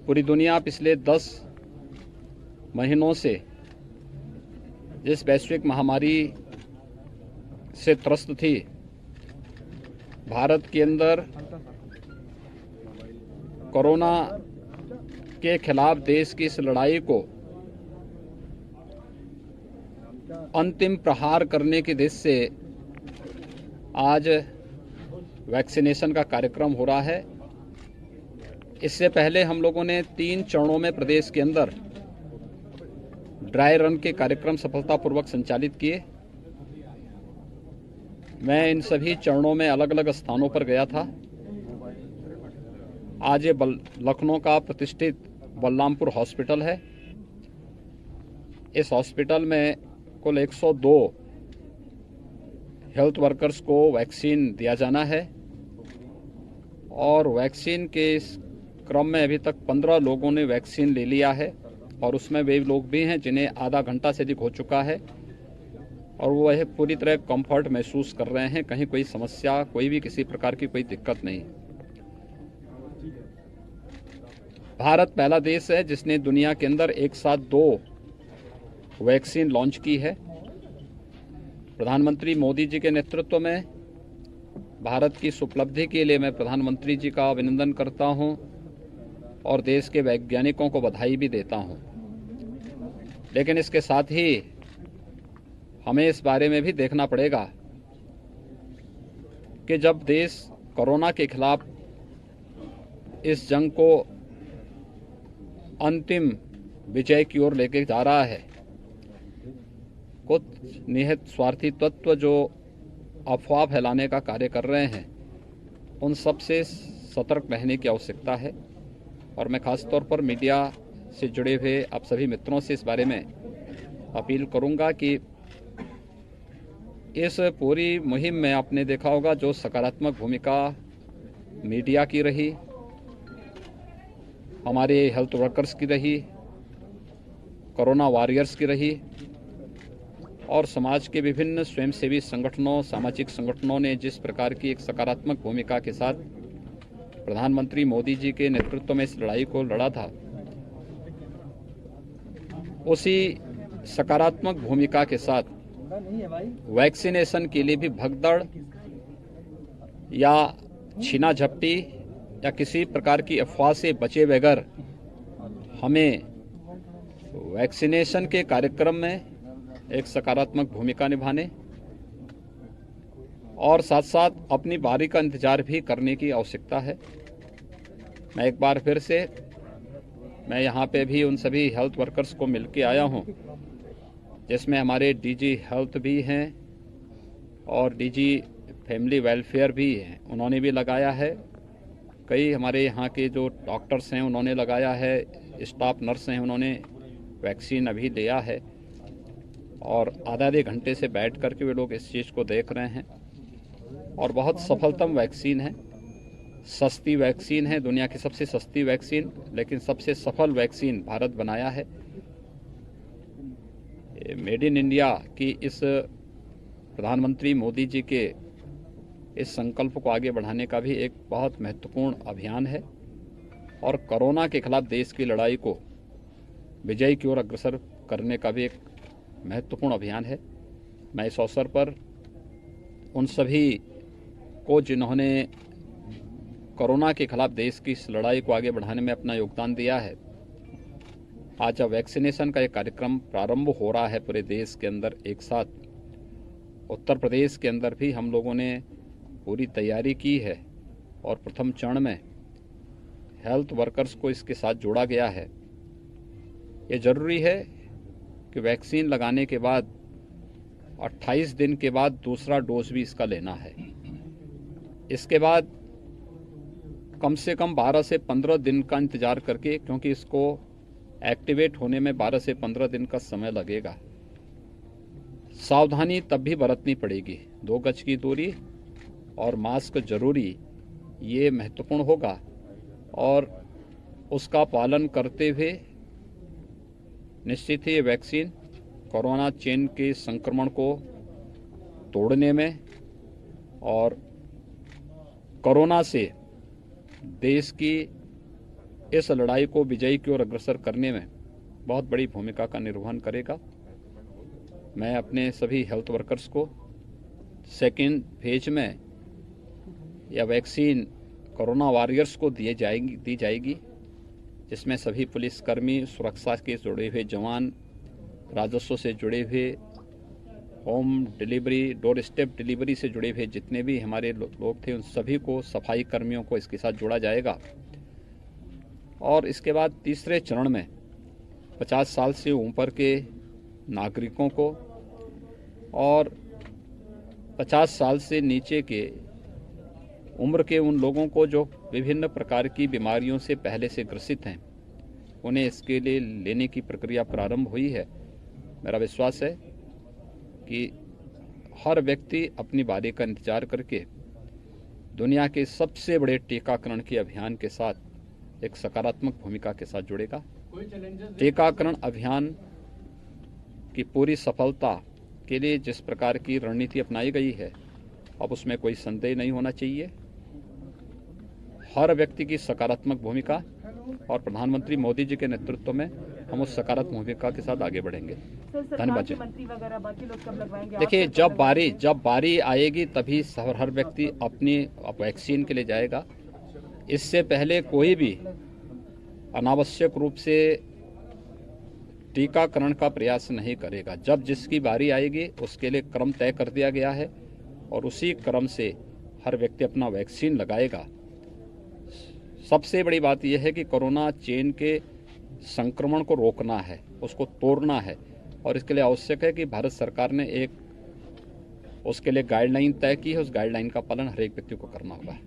पूरी दुनिया पिछले 10 महीनों से जिस वैश्विक महामारी से त्रस्त थी, भारत के अंदर कोरोना के खिलाफ देश की इस लड़ाई को अंतिम प्रहार करने की दिशा से आज वैक्सीनेशन का कार्यक्रम हो रहा है। इससे पहले हम लोगों ने 3 चरणों में प्रदेश के अंदर ड्राई रन के कार्यक्रम सफलतापूर्वक संचालित किए। मैं इन सभी चरणों में अलग अलग स्थानों पर गया था। आज ये लखनऊ का प्रतिष्ठित बलरामपुर हॉस्पिटल है। इस हॉस्पिटल में कुल 102 हेल्थ वर्कर्स को वैक्सीन दिया जाना है और वैक्सीन के इस क्रम में अभी तक 15 लोगों ने वैक्सीन ले लिया है और उसमें वे लोग भी हैं जिन्हें आधा घंटा से अधिक हो चुका है और वो यह पूरी तरह कंफर्ट महसूस कर रहे हैं। कहीं कोई समस्या, कोई भी किसी प्रकार की कोई दिक्कत नहीं। भारत पहला देश है जिसने दुनिया के अंदर एक साथ 2 वैक्सीन लॉन्च की है। प्रधानमंत्री मोदी जी के नेतृत्व में भारत की इस उपलब्धि के लिए मैं प्रधानमंत्री जी का अभिनंदन करता हूं और देश के वैज्ञानिकों को बधाई भी देता हूं। लेकिन इसके साथ ही हमें इस बारे में भी देखना पड़ेगा कि जब देश कोरोना के खिलाफ इस जंग को अंतिम विजय की ओर लेके जा रहा है, कुछ निहित स्वार्थी तत्व जो अफवाह फैलाने का कार्य कर रहे हैं, उन सब से सतर्क रहने की आवश्यकता है। और मैं खास तौर पर मीडिया से जुड़े हुए आप सभी मित्रों से इस बारे में अपील करूंगा कि इस पूरी मुहिम में आपने देखा होगा जो सकारात्मक भूमिका मीडिया की रही, हमारे हेल्थ वर्कर्स की रही, कोरोना वॉरियर्स की रही और समाज के विभिन्न स्वयंसेवी संगठनों, सामाजिक संगठनों ने जिस प्रकार की एक सकारात्मक भूमिका के साथ प्रधानमंत्री मोदी जी के नेतृत्व में इस लड़ाई को लड़ा था, उसी सकारात्मक भूमिका के साथ वैक्सीनेशन के लिए भी भगदड़ या छीना झपटी या किसी प्रकार की अफवाह से बचे बगैर हमें वैक्सीनेशन के कार्यक्रम में एक सकारात्मक भूमिका निभाने और साथ साथ अपनी बारी का इंतजार भी करने की आवश्यकता है। मैं एक बार फिर से मैं यहाँ पे भी उन सभी हेल्थ वर्कर्स को मिल के आया हूँ, जिसमें हमारे डीजी हेल्थ भी हैं और डीजी फैमिली वेलफेयर भी हैं, उन्होंने भी लगाया है। कई हमारे यहाँ के जो डॉक्टर्स हैं उन्होंने लगाया है, स्टाफ नर्स हैं उन्होंने वैक्सीन अभी लिया है और आधे घंटे से बैठ करके वे लोग इस चीज़ को देख रहे हैं और बहुत सफलतम वैक्सीन है, सस्ती वैक्सीन है, दुनिया की सबसे सस्ती वैक्सीन, लेकिन सबसे सफल वैक्सीन भारत बनाया है। मेड इन इंडिया की इस प्रधानमंत्री मोदी जी के इस संकल्प को आगे बढ़ाने का भी एक बहुत महत्वपूर्ण अभियान है और कोरोना के खिलाफ देश की लड़ाई को विजय की ओर अग्रसर करने का भी एक महत्वपूर्ण अभियान है। मैं इस अवसर पर उन सभी को जिन्होंने कोरोना के खिलाफ देश की इस लड़ाई को आगे बढ़ाने में अपना योगदान दिया है, आज जब वैक्सीनेशन का एक कार्यक्रम प्रारंभ हो रहा है पूरे देश के अंदर एक साथ, उत्तर प्रदेश के अंदर भी हम लोगों ने पूरी तैयारी की है और प्रथम चरण में हेल्थ वर्कर्स को इसके साथ जोड़ा गया है। ये ज़रूरी है कि वैक्सीन लगाने के बाद 28 दिन के बाद दूसरा डोज भी इसका लेना है। इसके बाद कम से कम 12 से 15 दिन का इंतज़ार करके, क्योंकि इसको एक्टिवेट होने में 12 से 15 दिन का समय लगेगा, सावधानी तब भी बरतनी पड़ेगी। 2 गज की दूरी और मास्क जरूरी, ये महत्वपूर्ण होगा और उसका पालन करते हुए निश्चित ही ये वैक्सीन कोरोना चेन के संक्रमण को तोड़ने में और कोरोना से देश की इस लड़ाई को विजयी की ओर अग्रसर करने में बहुत बड़ी भूमिका का निर्वहन करेगा। मैं अपने सभी हेल्थ वर्कर्स को सेकेंड फेज में या वैक्सीन कोरोना वॉरियर्स को दी जाएगी, जिसमें सभी पुलिसकर्मी, सुरक्षा के जुड़े हुए जवान, राजस्व से जुड़े हुए, home delivery, door step delivery से जुड़े हुए जितने भी हमारे लोग थे, उन सभी को, सफाई कर्मियों को इसके साथ जोड़ा जाएगा। और इसके बाद तीसरे चरण में 50 साल से ऊपर के नागरिकों को और 50 साल से नीचे के उम्र के उन लोगों को जो विभिन्न प्रकार की बीमारियों से पहले से ग्रसित हैं, उन्हें इसके लिए लेने की प्रक्रिया प्रारंभ हुई है। मेरा विश्वास है कि हर व्यक्ति अपनी बारी का इंतजार करके दुनिया के सबसे बड़े टीकाकरण के अभियान के साथ एक सकारात्मक भूमिका के साथ जुड़ेगा। टीकाकरण अभियान की पूरी सफलता के लिए जिस प्रकार की रणनीति अपनाई गई है, अब उसमें कोई संदेह नहीं होना चाहिए। हर व्यक्ति की सकारात्मक भूमिका और प्रधानमंत्री मोदी जी के नेतृत्व में हम उस सकारात्मक भूमिका के साथ आगे बढ़ेंगे। धन्यवाद जी। देखिए, जब बारी आएगी तभी हर व्यक्ति अपनी वैक्सीन के लिए जाएगा। इससे पहले कोई भी अनावश्यक रूप से टीकाकरण का प्रयास नहीं करेगा। जब जिसकी बारी आएगी उसके लिए क्रम तय कर दिया गया है और उसी क्रम से हर व्यक्ति अपना वैक्सीन लगाएगा। सबसे बड़ी बात यह है कि कोरोना चेन के संक्रमण को रोकना है, उसको तोड़ना है, और इसके लिए आवश्यक है कि भारत सरकार ने उसके लिए गाइडलाइन तय की है। उस गाइडलाइन का पालन हर एक व्यक्ति को करना होगा।